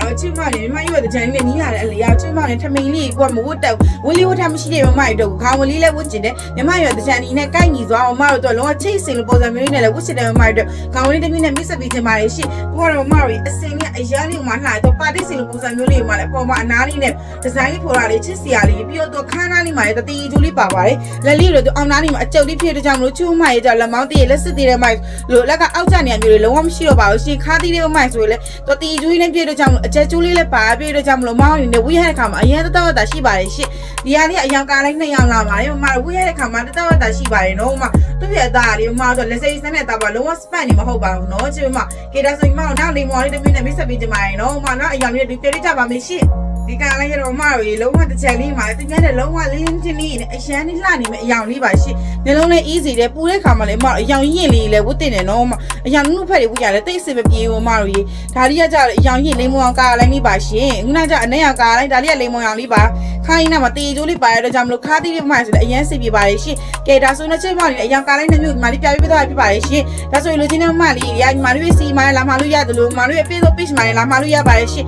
တော့ချစ်မလေးမရွက်တဲ့ဂျန်လေးနီးလာတဲ့အလျောက်ချစ်မလေးထမင်းလေးကိုမဝတ်တော့ဝလီဝတ်ထားမရှိတဲ့မမတို့ခေါင်းဝလီလည်းဝတ်ကျင်တယ်မြမရွက်တဲ့ဂျန်နီနဲ့ကိုက်ညီသွားအောင်မတို့တော့လုံးဝချိတ်စင်လို့ပုံစံမျိုးနဲ့လည်းဝတ်ချင်တယ်မမတို့ခေါင်းဝလီတစ်မျိုးနဲ့မိတ်ဆက်ပြီးချင်ပါလေရှင့်ကိုကတော့မတို့အစင်နဲ့အရာလေးမှလှတော့ပါတိစင်လို့ပုံစံမျိုးလေးမှလည်းအပေါ်မှာအနားလေးနဲ့ဒီဇိုင်းလေးဖော်လာလေးချစ်စရာလေးပြီးတော့ခန်းသားလေးမှလည်းတတိကျူးလေးပါပါတယ်လက်လေးတို့အောင်နားလေးမှာအကျုပ်လေးဖြစ်တဲ့ကြောင့်မလို့ချူမရဲ့ကြောင့်လက်မောင်းတည်းလက်စစ်တည်းတဲ့မိုက်လို့လက်ကအောက်ကျနေရမျိုးတွေလုံးဝမရှိတော့ပါဘူးရှင်ခါးသီးလေးမိုက်ဆိုရင်လည်းတတိကျူးလေးနဲ့ပြည့်တဲ့ကြောင့်အကျက်ကျူးလေးလည်းပါပြည့်တဲ့ကြောင့်မလို့မောင်းနေဝိရတဲ့ခါမှာအရင်တော့တာရှိပါတယ်ရှင့်ဒီဟာလေးအယောင်ကားလိုက်2ယောက်လာပါတယ်မမဝိရတဲ့ခါမှာတော့တာရှိပါတယ်နော်မသူ့ရဲ့အသားလေးမမဆိုလက်စိမ်းစမ်းတဲ့တာပါလုံးဝစပတ်နေမဟုတ်ပါဘူးနော်ချစ်မကေဒါဆိုရင်မနောက်လေးမော်လေးတစ်မိနစ်မိတ်ဆက်ပေးကြပါရင်နော်မနောက်အယောင်လေးဒီပြည့်ကြပါမယ်ရှင့်ဒီကလည်းရတော့မရီလုံးဝတစ်ချက်လေးမှာသူများတဲ့လုံးဝလင်းချင်းလေးနဲ့အရန်လေးလှနေမယ်အယောင်လေးပါရှင့်နှလုံးလေး easy တဲ့ပူတဲ့ခါမှာလည်းမအယောင်ရင့်လေးလည်းဝတ်တင်တယ်နော်အယောင်နုဖက်တွေဝတ်ရတယ်တိတ်စစ်မပြေဘူးမရီဒါလေးကကြအယောင်ရင့်လေးမောင်ကာလိုက်မိပါရှင်ခုနကအနဲ့ရောင်ကာလိုက်ဒါလေးကလေးမောင်ရောင်လေးပါခိုင်းနာမှာတေကျိုးလေးပါရတဲ့ကြောင့်မလို့ခါးသီးလေးမှဆိုလည်းအရန်စစ်ပြေပါလေရှင်ကဲဒါဆိုရင်ချက်မောင်လေးအယောင်ကာလိုက်တဲ့မျိုးဒီမှာလေးပြပြသွားဖြစ်ပါလေရှင်ဒါဆိုရင်လူချင်းတဲ့မလေးရညီမလေးစီမလာမလို့ရတယ်လို့မလေးရဲ့ပြေဆုံး page မှာလာမလို့ရပါလေရှင်